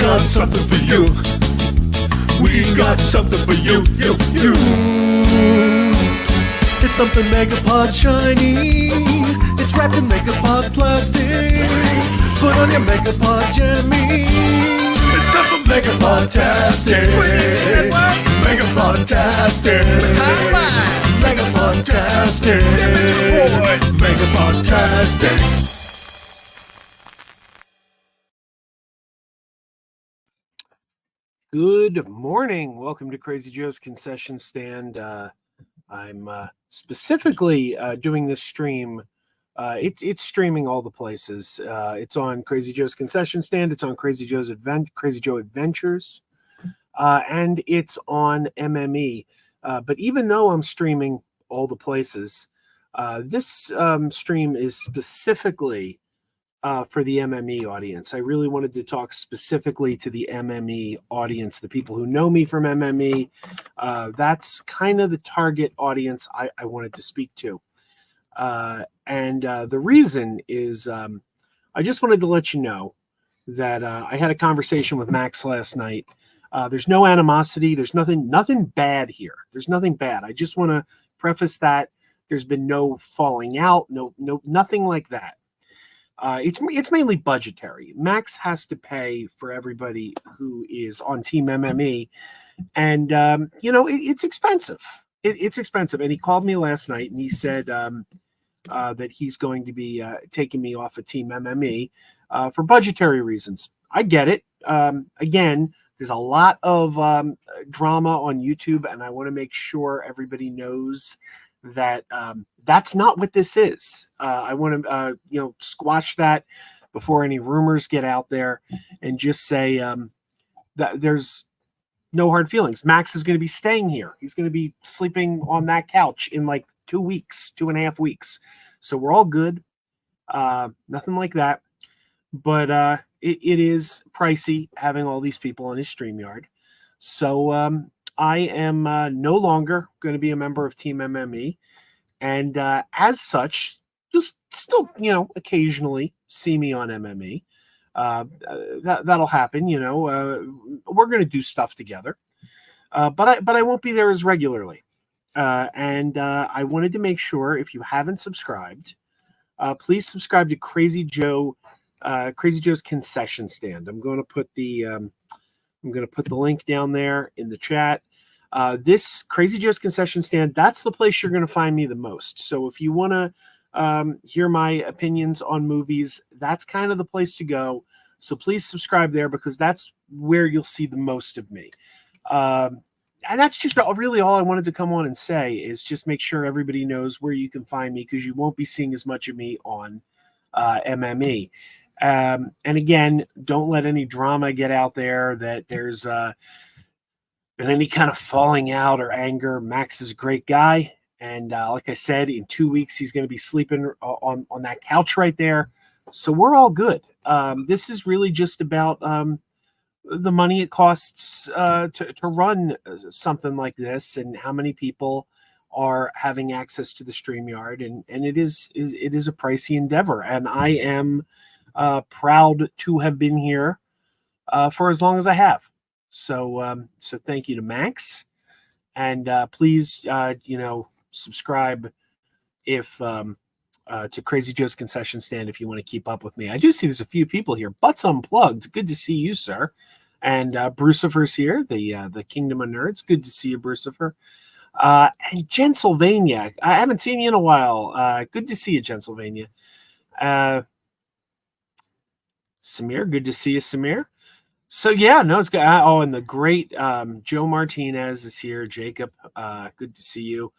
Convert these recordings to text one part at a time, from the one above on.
got something for you. We got something for you. It's something Megapod shiny. It's wrapped in Megapod plastic. Put on your Megapod jammy. It's time for Megapod-tastic. Megapod-tastic. Megapod-tastic. Megapod-tastic. Good morning. Welcome to Crazy Joe's Concession Stand. I'm specifically doing this stream. It's streaming all the places. It's on Crazy Joe's Concession Stand. It's on Crazy Joe Adventures, and it's on MME. But even though I'm streaming all the places, this stream is specifically for the MME audience. I really wanted to talk specifically to the MME audience, the people who know me from MME. That's kind of the target audience I wanted to speak to. And the reason is I just wanted to let you know that I had a conversation with Max last night. There's no animosity. There's nothing bad here. There's nothing bad. I just want to preface that there's been no falling out, nothing like that. It's mainly budgetary. Max has to pay for everybody who is on Team MME, and it's expensive. It's expensive. And he called me last night and he said that he's going to be taking me off of Team MME for budgetary reasons. I get it. Again, there's a lot of drama on YouTube, and I want to make sure everybody knows that that's not what this is. I want to squash that before any rumors get out there, and just say that there's no hard feelings. Max is going to be staying here. He's going to be sleeping on that couch in like 2.5 weeks. So we're all good. Nothing like that. But it is pricey having all these people on his StreamYard. So I am no longer going to be a member of Team MME. And as such, just still, occasionally see me on MME. That'll happen, we're going to do stuff together. But I won't be there as regularly. And I wanted to make sure, if you haven't subscribed, please subscribe to Crazy Joe's Concession Stand. I'm going to put the link down there in the chat. This Crazy Joe's Concession Stand, that's the place you're going to find me the most. So if you want to hear my opinions on movies, that's kind of the place to go. So please subscribe there, because that's where you'll see the most of me. And that's just really all I wanted to come on and say, is just make sure everybody knows where you can find me, because you won't be seeing as much of me on MME. And again, don't let any drama get out there that there's been any kind of falling out or anger. Max is a great guy. And like I said, in 2 weeks, he's going to be sleeping on that couch right there. So we're all good. This is really just about the money it costs to run something like this, and how many people are having access to the StreamYard. And it is a pricey endeavor. And I am proud to have been here for as long as I have. So thank you to Max, and please subscribe if to Crazy Joe's Concession Stand if you want to keep up with me. I do see there's a few people here. Butts Unplugged, good to see you, sir. And Brucifer's here, the Kingdom of Nerds. Good to see you, Brucifer. And Gensylvania, I haven't seen you in a while. Good to see you, Gensylvania. Samir, good to see you, Samir. So yeah, no, it's good. Oh, and the great Joe Martinez is here. Jacob, good to see you.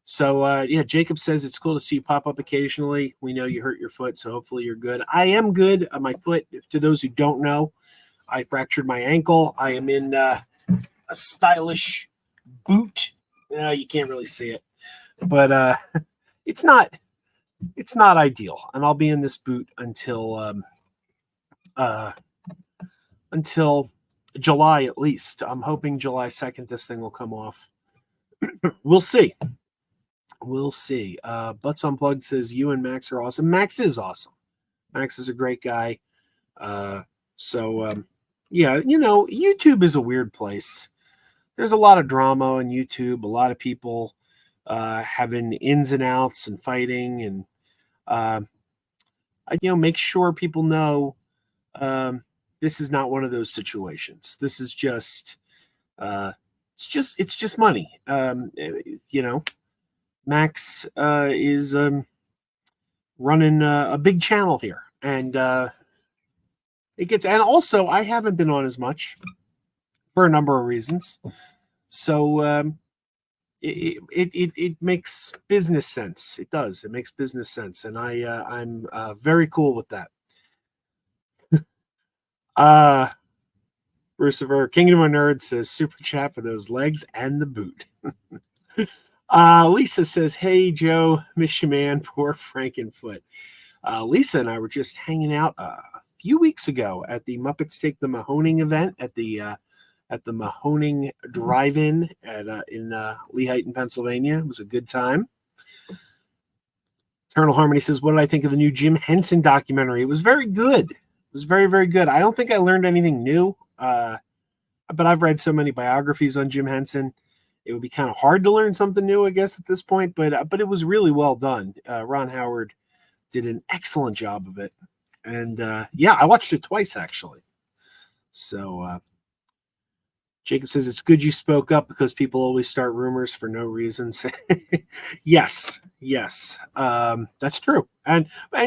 So yeah, Jacob says it's cool to see you pop up occasionally. We know you hurt your foot, so hopefully you're good. I am good. My foot, to those who don't know, I fractured my ankle. I am in a stylish boot. You can't really see it, but it's not ideal. And I'll be in this boot until July at least. I'm hoping July 2nd this thing will come off. We'll see. We'll see. Butts Unplugged says you and Max are awesome. Max is awesome. Max is a great guy. So Yeah, YouTube is a weird place. There's a lot of drama on YouTube, a lot of people having ins and outs and fighting, and uh, make sure people know um, this is not one of those situations. This is just uh, it's just money. Max is running a big channel here, and and also I haven't been on as much for a number of reasons. So it makes business sense. It does. It makes business sense, and I'm very cool with that. Uh Brucifer, Kingdom of Nerds says super chat for those legs and the boot. Lisa says, "Hey Joe, miss you man, poor Frankenfoot." Lisa and I were just hanging out a few weeks ago at the Muppets Take the Mahoning event at the Mahoning Drive-In in Lehighton, Pennsylvania. It was a good time. Eternal Harmony says, "What did I think of the new Jim Henson documentary?" It was very good. It was very, very good. I don't think I learned anything new, but I've read so many biographies on Jim Henson. It would be kind of hard to learn something new, I guess, at this point. But it was really well done. Ron Howard did an excellent job of it, and I watched it twice actually. So Jacob says it's good you spoke up because people always start rumors for no reasons. Yes, that's true, and I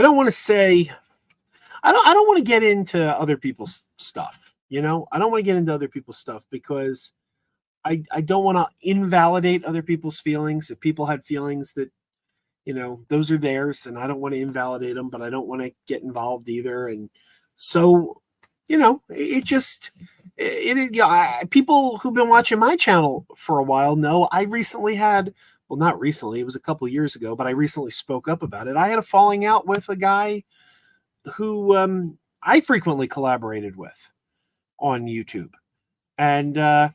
don't want to say I don't want to get into other people's stuff. I don't want to get into other people's stuff because I don't want to invalidate other people's feelings. If people had feelings that those are theirs, and I don't want to invalidate them, but I don't want to get involved either. And so people who've been watching my channel for a while know I recently had, well, not recently, it was a couple of years ago, but I recently spoke up about it. I had a falling out with a guy who I frequently collaborated with on YouTube, and I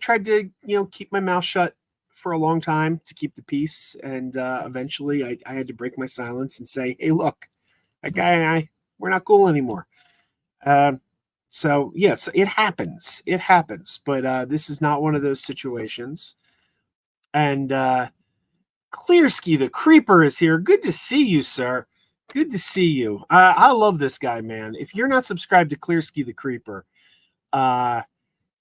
tried to keep my mouth shut for a long time to keep the peace, and eventually I had to break my silence and say, "Hey, look, that guy and I, we're not cool anymore." So yes, it happens. It happens. But this is not one of those situations. And Clearski the Creeper is here. Good to see you, sir. Good to see you. I love this guy, man. If you're not subscribed to Clearski the Creeper, hey,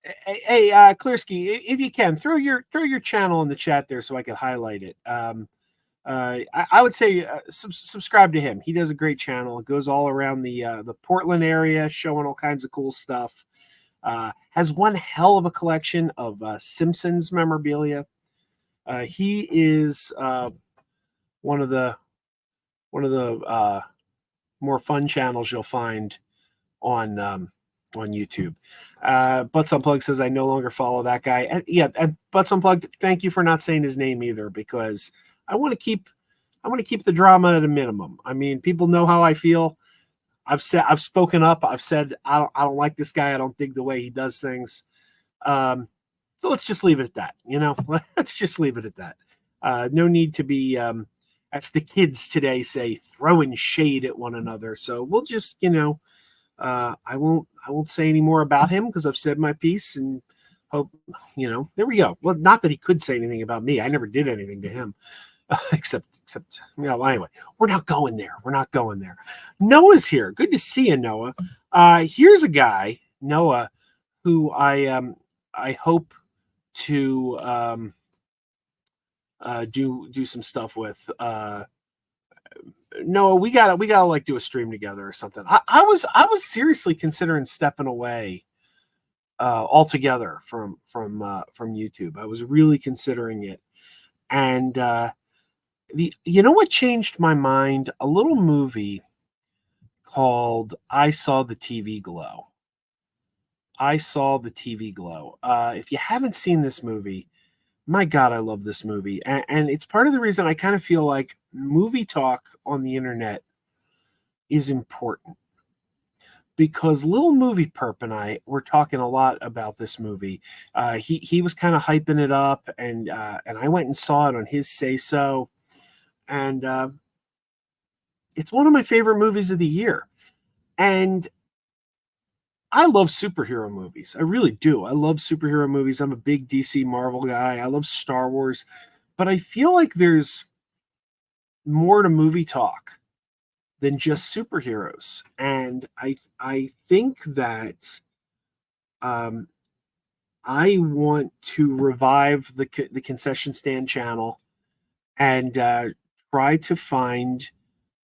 Clearski, if you can, throw your channel in the chat there so I can highlight it. I would say subscribe to him. He does a great channel. It goes all around the Portland area, showing all kinds of cool stuff. Has one hell of a collection of Simpsons memorabilia. He is one of the more fun channels you'll find on YouTube. Butts Unplugged says, "I no longer follow that guy." And Butts Unplugged, thank you for not saying his name either, because I want to keep the drama at a minimum. I mean, people know how I feel. I've spoken up. I've said I don't like this guy. I don't dig the way he does things. So let's just leave it at that. Let's just leave it at that. No need to be as the kids today say, throwing shade at one another. So we'll just I won't say any more about him because I've said my piece, and hope there we go. Well, not that he could say anything about me. I never did anything to him. Except anyway, we're not going there. Noah's here. Good to see you, Noah. Here's a guy, Noah, who I hope to do some stuff with. Noah, we gotta like do a stream together or something. I was seriously considering stepping away altogether from YouTube. I was really considering it, and what changed my mind? A little movie called I Saw the TV Glow. I Saw the TV Glow. If you haven't seen this movie, my God, I love this movie. And it's part of the reason I kind of feel like movie talk on the internet is important. Because Little Movie Perp and I were talking a lot about this movie. He was kind of hyping it up, and I went and saw it on his say so. And it's one of my favorite movies of the year. And I love superhero movies. I really do. I love superhero movies. I'm a big DC Marvel guy. I love Star Wars, but I feel like there's more to movie talk than just superheroes. And I think that um, I want to revive the concession stand channel and try to find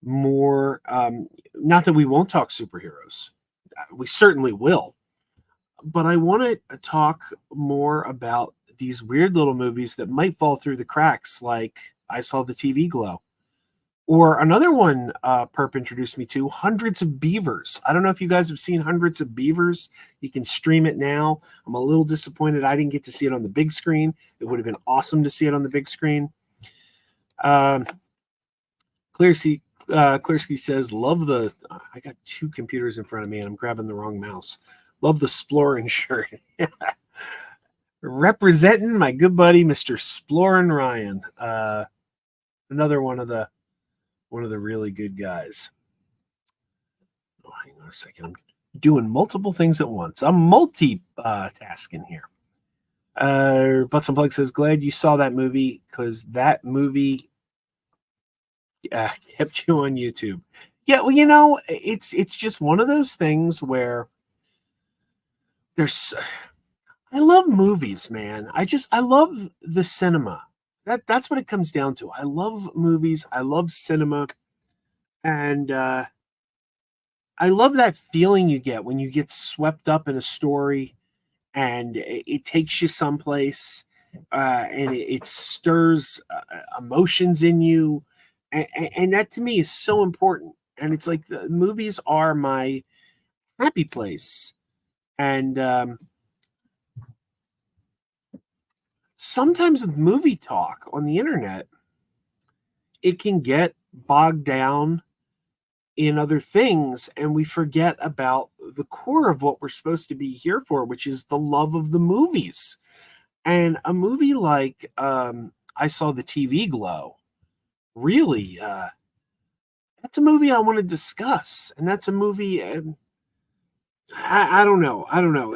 more. Not that we won't talk superheroes, we certainly will, but I want to talk more about these weird little movies that might fall through the cracks, like I Saw the TV Glow. Or another one Perp introduced me to, Hundreds of Beavers. I don't know if you guys have seen Hundreds of Beavers. You can stream it now. I'm a little disappointed I didn't get to see it on the big screen. It would have been awesome to see it on the big screen. Klersky says, love the... I got two computers in front of me and I'm grabbing the wrong mouse. Love the Splorin shirt. Representing my good buddy, Mr. Splorin Ryan. Another one of the really good guys. Oh, hang on a second. I'm doing multiple things at once. I'm multitasking here. Bucks and Plug says, glad you saw that movie because that movie kept you on YouTube. Yeah, well, you know, it's just one of those things where I love movies, man. I love the cinema. That's what it comes down to. I love movies. I love cinema. And I love that feeling you get when you get swept up in a story and it takes you someplace and it stirs emotions in you. And that to me is so important. And it's like the movies are my happy place. And sometimes with movie talk on the internet, it can get bogged down in other things, and we forget about the core of what we're supposed to be here for, which is the love of the movies. And a movie like I Saw the TV Glow, really, that's a movie I want to discuss, and that's a movie. I don't know. I don't know.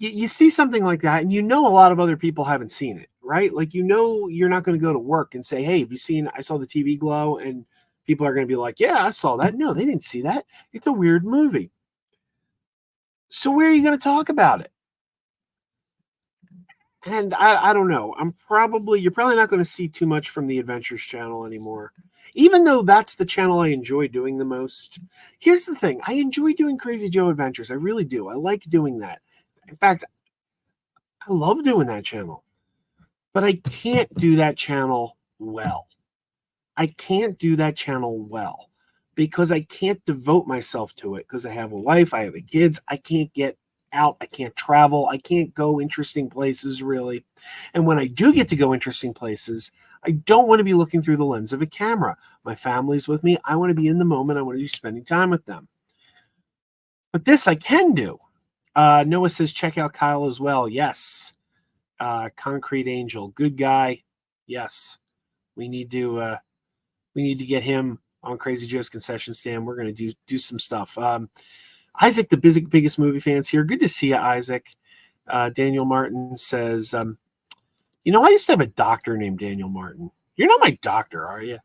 You see something like that, and you know a lot of other people haven't seen it, right? Like, you know, you're not going to go to work and say, hey, have you seen I Saw the TV Glow? And people are going to be like, yeah, I saw that. No, they didn't see that. It's a weird movie. So where are you going to talk about it? And I don't know. You're probably not going to see too much from the Adventures channel anymore, even though that's the channel I enjoy doing the most. Here's the thing. I enjoy doing Crazy Joe Adventures. I really do. I like doing that. In fact, I love doing that channel, but I can't do that channel well. I can't do that channel well because I can't devote myself to it because I have a wife, I have kids, I can't get out, I can't travel, I can't go interesting places really. And when I do get to go interesting places, I don't want to be looking through the lens of a camera. My family's with me. I want to be in the moment. I want to be spending time with them. But this I can do. Noah says, check out Kyle as well. Yes. Concrete Angel, good guy. Yes. We need to get him on Crazy Joe's Concession Stand. We're going to do some stuff. Isaac, the biggest movie fans here. Good to see you, Isaac. Daniel Martin says, you know, I used to have a doctor named Daniel Martin. You're not my doctor, are you?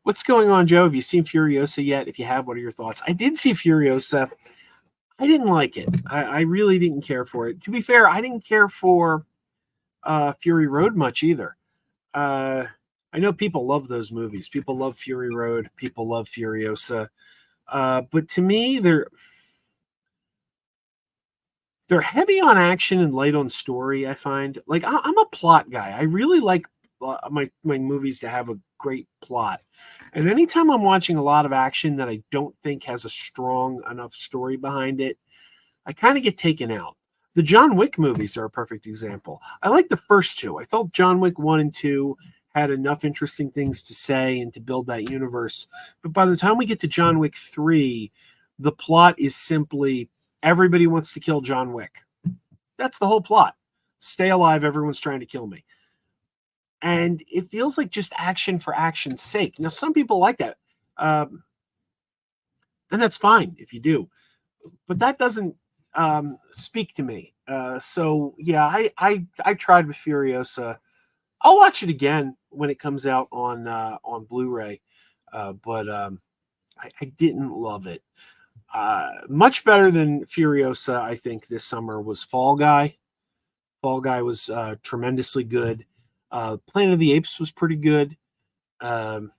What's going on, Joe? Have you seen Furiosa yet? If you have, what are your thoughts? I did see Furiosa. I didn't like it. I really didn't care for it. To be fair, I didn't care for Fury Road much either. I know people love those movies. People love Fury Road. People love Furiosa. But to me, they're heavy on action and light on story. I find, like, I'm a plot guy. I really like my movies to have a great plot. And anytime I'm watching a lot of action that I don't think has a strong enough story behind it, I kind of get taken out. The John Wick movies are a perfect example. I like the first two. I felt John Wick 1 and 2 had enough interesting things to say and to build that universe. But by the time we get to John Wick 3, the plot is simply everybody wants to kill John Wick. That's the whole plot. Stay alive, everyone's trying to kill me. And it feels like just action for action's sake. Now, some people like that. and that's fine if you do. But that doesn't speak to me. So yeah, I tried with Furiosa. I'll watch it again when it comes out on Blu-ray, but I didn't love it. Much better than Furiosa, I think, this summer was Fall Guy. Fall Guy was tremendously good. Planet of the Apes was pretty good. Not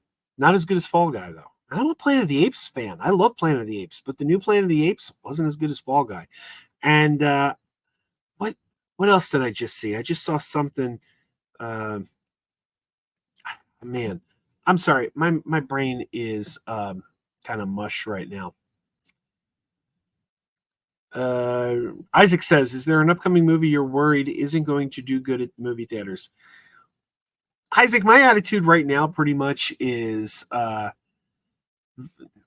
as good as Fall Guy, though. I'm a Planet of the Apes fan. I love Planet of the Apes, but the new Planet of the Apes wasn't as good as Fall Guy. And what else did I just see? I just saw something. Man, I'm sorry. My brain is kind of mush right now. Isaac says, is there an upcoming movie you're worried isn't going to do good at movie theaters? Isaac, my attitude right now pretty much is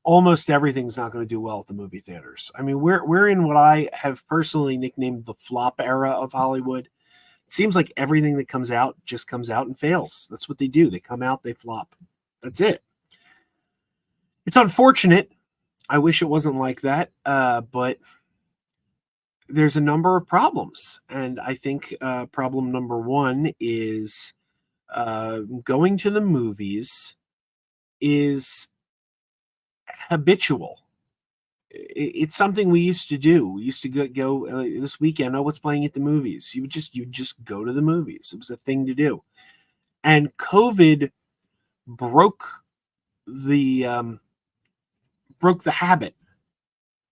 almost everything's not going to do well at the movie theaters. I mean, we're in what I have personally nicknamed the flop era of Hollywood. It seems like everything that comes out just comes out and fails. That's what they do. They come out, they flop. That's it. It's unfortunate. I wish it wasn't like that, but there's a number of problems. And I think problem number one is going to the movies is habitual. It's something we used to do. We used to go this weekend. Oh, what's playing at the movies? You just go to the movies. It was a thing to do. And COVID broke the habit.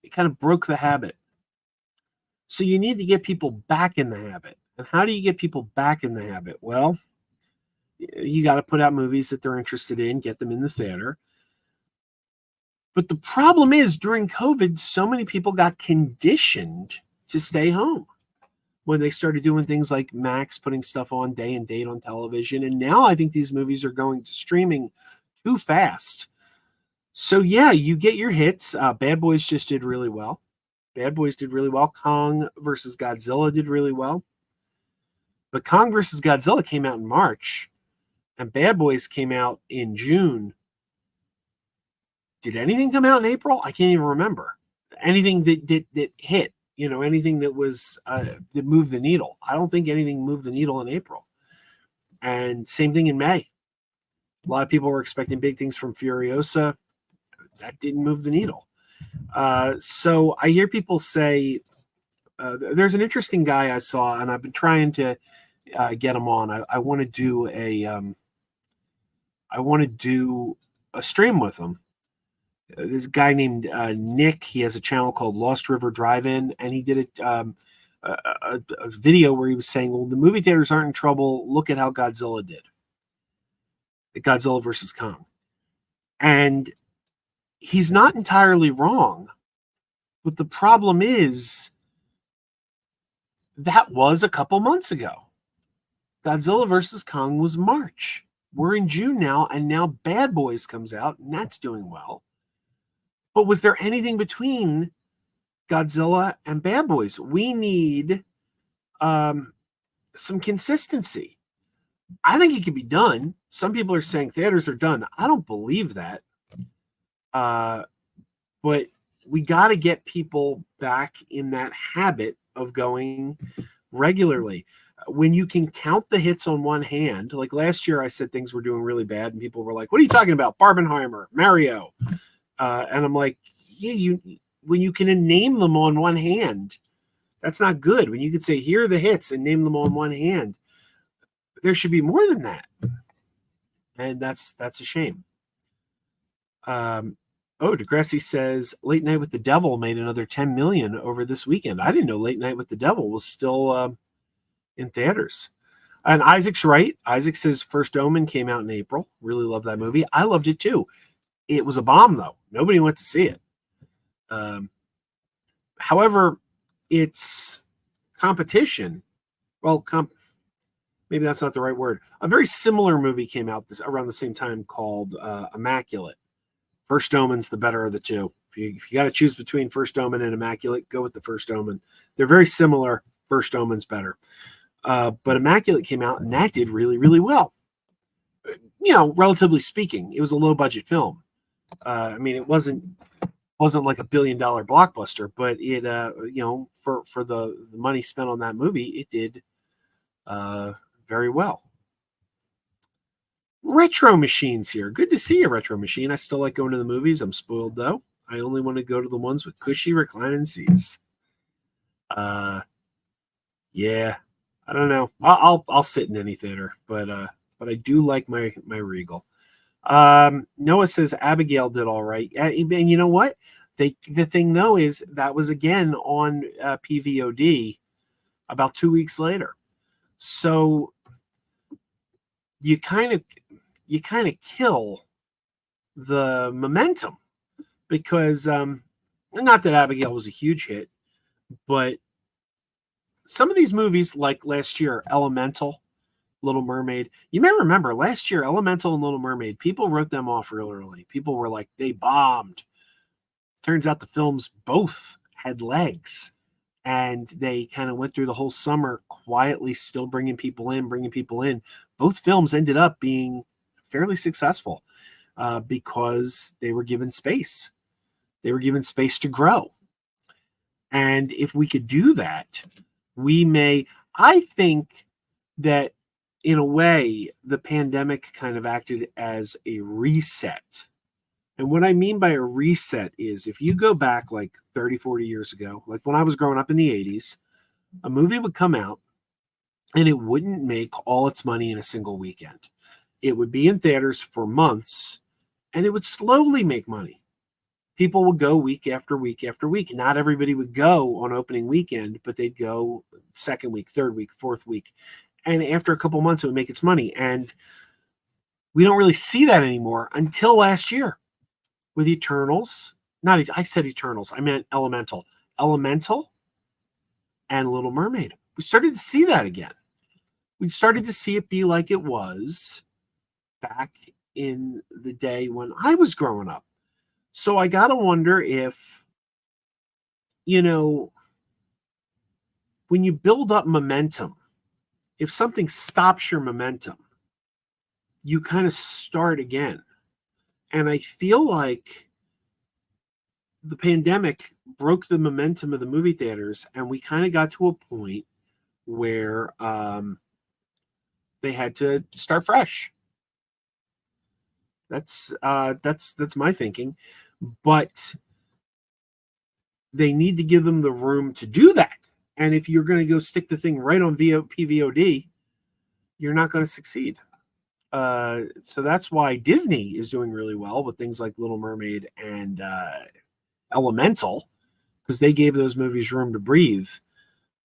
It kind of broke the habit. So you need to get people back in the habit. And how do you get people back in the habit? Well, you got to put out movies that they're interested in, get them in the theater. But the problem is, during COVID, so many people got conditioned to stay home when they started doing things like Max putting stuff on day and date on television. And now I think these movies are going to streaming too fast. So yeah, you get your hits. Bad Boys just did really well. Bad Boys did really well. Kong versus Godzilla did really well. But Kong versus Godzilla came out in March, and Bad Boys came out in June. Did anything come out in April? I can't even remember. Anything that hit, anything that was that moved the needle. I don't think anything moved the needle in April. And same thing in May. A lot of people were expecting big things from Furiosa. That didn't move the needle. So I hear people say, there's an interesting guy I saw, and I've been trying to get him on. I want to do a stream with him. There's a guy named Nick. He has a channel called Lost River Drive-In, and he did a video where he was saying, well, the movie theaters aren't in trouble. Look at how Godzilla did. Godzilla versus Kong. And he's not entirely wrong. But the problem is that was a couple months ago. Godzilla versus Kong was March. We're in June now, and now Bad Boys comes out, and that's doing well. But was there anything between Godzilla and Bad Boys? We need some consistency. I think it can be done. Some people are saying theaters are done. I don't believe that. But we got to get people back in that habit of going regularly. When you can count the hits on one hand, like last year I said things were doing really bad, and people were like, what are you talking about? Barbenheimer, Mario. And I'm like, yeah, when you can name them on one hand, that's not good. When you can say, here are the hits and name them on one hand, there should be more than that. And that's a shame. Degrassi says Late Night with the Devil made another 10 million over this weekend. I didn't know Late Night with the Devil was still in theaters. And Isaac's right. Isaac says First Omen came out in April. Really loved that movie. I loved it too. It was a bomb, though. Nobody went to see it. However, it's competition. Well, maybe that's not the right word. A very similar movie came out around the same time called Immaculate. First Omen's the better of the two. If you got to choose between First Omen and Immaculate, go with the First Omen. They're very similar. First Omen's better. But Immaculate came out, and that did really, really well. Relatively speaking, it was a low-budget film. It wasn't Wasn't like a $1 billion blockbuster, but it for the money spent on that movie, it did very well. Retro Machines here. Good to see you, Retro Machine. I still like going to the movies. I'm spoiled though. I only want to go to the ones with cushy reclining seats. Yeah, I don't know. I'll sit in any theater, but I do like my Regal. Noah says Abigail did all right, and you know what? The thing though is that was again on PVOD about 2 weeks later, so you kind of kill the momentum because not that Abigail was a huge hit, but some of these movies like last year, Elemental, Little Mermaid. You may remember last year, Elemental and Little Mermaid, people wrote them off real early. People were like, they bombed. Turns out the films both had legs, and they kind of went through the whole summer quietly, still bringing people in. Both films ended up being fairly successful because they were given space. They were given space to grow. And if we could do that, I think that in a way, the pandemic kind of acted as a reset. And what I mean by a reset is if you go back like 30, 40 years ago, like when I was growing up in the 80s, a movie would come out and it wouldn't make all its money in a single weekend. It would be in theaters for months and it would slowly make money. People would go week after week after week. Not everybody would go on opening weekend, but they'd go second week, third week, fourth week. And after a couple months, it would make its money. And we don't really see that anymore until last year with Eternals. I said Eternals. I meant Elemental. Elemental and Little Mermaid. We started to see that again. We started to see it be like it was back in the day when I was growing up. So I got to wonder if, when you build up momentum, if something stops your momentum, you kind of start again. And I feel like the pandemic broke the momentum of the movie theaters, and we kind of got to a point where they had to start fresh. That's my thinking. But they need to give them the room to do that. And if you're going to go stick the thing right on PVOD, you're not going to succeed. So that's why Disney is doing really well with things like Little Mermaid and Elemental, because they gave those movies room to breathe.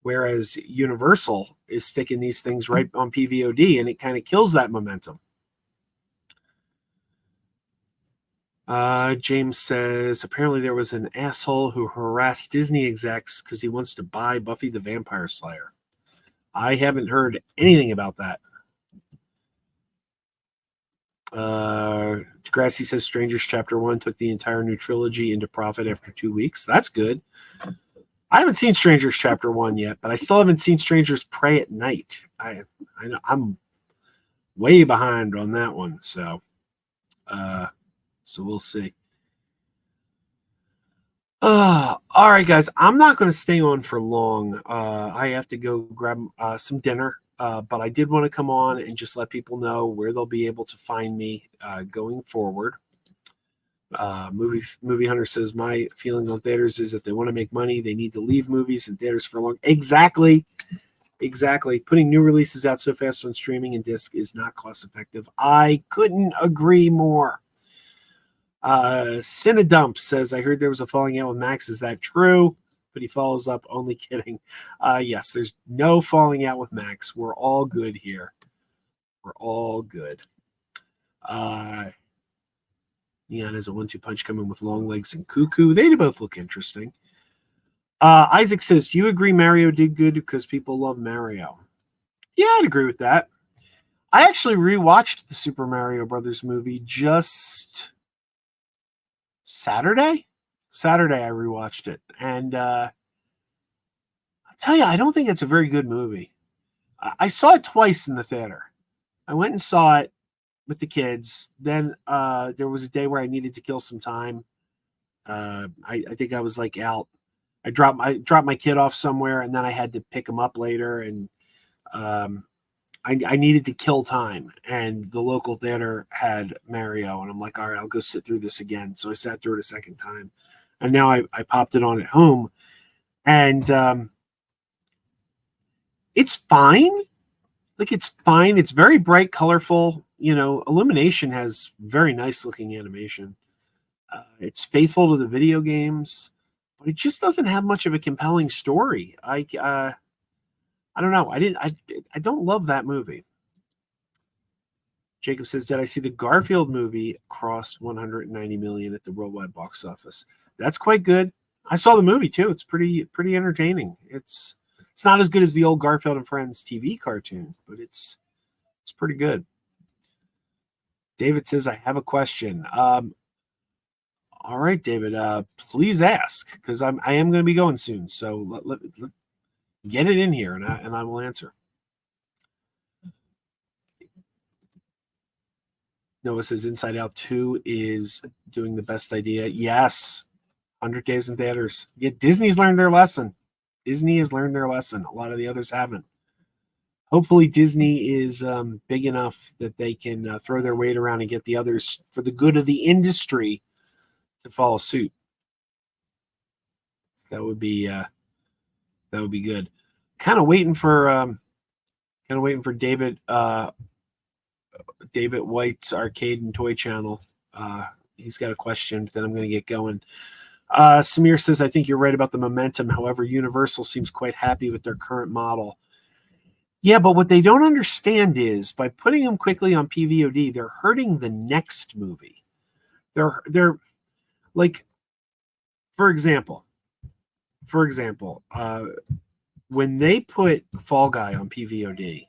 Whereas Universal is sticking these things right on PVOD, and it kind of kills that momentum. James says, apparently there was an asshole who harassed Disney execs because he wants to buy Buffy the Vampire Slayer. I haven't heard anything about that. Krazy says Strangers Chapter 1 took the entire new trilogy into profit after 2 weeks. That's good. I haven't seen Strangers Chapter 1 yet, but I still haven't seen Strangers Pray at Night. I know I'm way behind on that one, so we'll see. All right, guys. I'm not going to stay on for long. I have to go grab some dinner, but I did want to come on and just let people know where they'll be able to find me going forward. Movie Hunter says my feeling on theaters is if they want to make money, they need to leave movies and theaters for long. Exactly. Putting new releases out so fast on streaming and disc is not cost effective. I couldn't agree more. Cinedump says, I heard there was a falling out with Max. Is that true? But he follows up, only kidding. Yes, there's no falling out with Max. We're all good here. We're all good. Neon has a 1-2 punch coming with long legs and Cuckoo. They both look interesting. Isaac says, do you agree Mario did good because people love Mario? Yeah, I'd agree with that. I actually rewatched the Super Mario Brothers movie just Saturday I rewatched it, and I'll tell you, I don't think it's a very good movie. I saw it twice in the theater. I went and saw it with the kids. Then there was a day where I needed to kill some time. I think I was like out. I dropped my kid off somewhere, and then I had to pick him up later, and I needed to kill time. And the local theater had Mario, and I'm like, all right, I'll go sit through this again. So I sat through it a second time, and now I popped it on at home, and it's fine. Like, it's fine. It's very bright, colorful. Illumination has very nice looking animation. It's faithful to the video games, but it just doesn't have much of a compelling story. I don't know. I don't love that movie. Jacob says, did I see the Garfield movie crossed 190 million at the worldwide box office? That's quite good. I saw the movie too. It's pretty entertaining. It's not as good as the old Garfield and Friends TV cartoon, but it's pretty good. David says, I have a question. All right, David, please ask, because I am going to be going soon. So let get it in here, and I will answer. Noah says Inside Out 2 is doing the best idea. Yes, 100 days in theaters. Yeah, Disney's learned their lesson. Disney has learned their lesson. A lot of the others haven't. Hopefully Disney is big enough that they can throw their weight around and get the others, for the good of the industry, to follow suit. That would be good. Kind of waiting for David White's Arcade and Toy Channel. He's got a question, but then I'm going to get going. Samir says, I think you're right about the momentum. However, Universal seems quite happy with their current model. Yeah, but what they don't understand is, by putting them quickly on PVOD, they're hurting the next movie. They're like, for example, when they put Fall Guy on PVOD,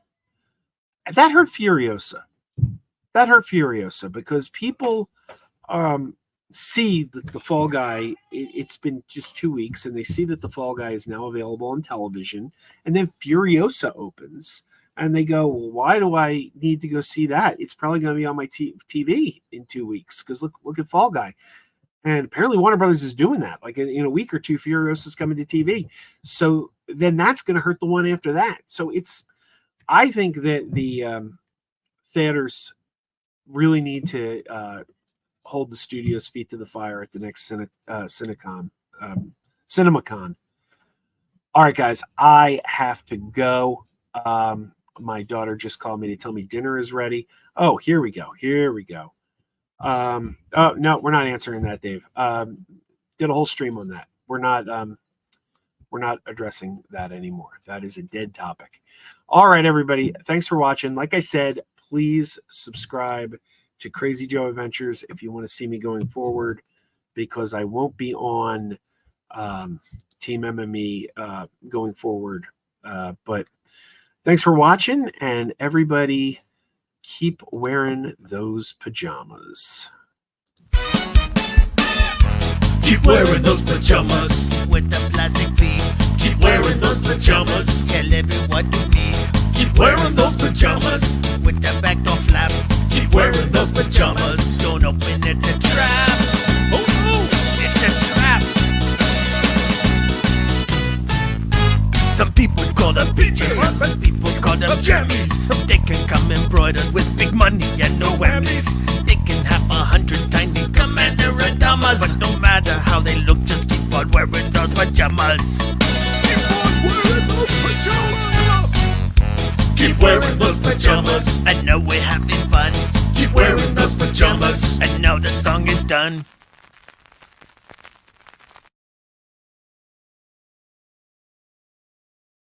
that hurt Furiosa. That hurt Furiosa because people see that the Fall Guy, it's been just 2 weeks, and they see that the Fall Guy is now available on television, and then Furiosa opens, and they go, well, why do I need to go see that? It's probably going to be on my TV in 2 weeks, because look at Fall Guy. And apparently Warner Brothers is doing that. Like in a week or two, Furiosa is coming to TV. So then that's going to hurt the one after that. So I think that the theaters really need to hold the studio's feet to the fire at the next CinemaCon. All right, guys, I have to go. My daughter just called me to tell me dinner is ready. Oh, here we go. Oh no, we're not answering that, Dave. Did a whole stream on that. We're not addressing that anymore. That is a dead topic. All right, everybody, thanks for watching. Like I said, please subscribe to Crazy Joe Adventures if you want to see me going forward, because I won't be on Team MME going forward. But thanks for watching, and everybody, keep wearing those pajamas. Keep wearing those pajamas with the plastic feet. Keep wearing those pajamas. Tell everyone you meet. Keep wearing those pajamas with the back door flap. Keep wearing those pajamas. Don't open it, a trap. Oh no, It's a trap. Some people call them bitches. Some people call them jammies. They can come embroidered with big money and no whammies. They can have 100 tiny commander Adamas. But no matter how they look, just keep on wearing those pajamas. keep on wearing those pajamas. Keep wearing those pajamas. I know we're having fun. Keep wearing those pajamas. And now the song is done.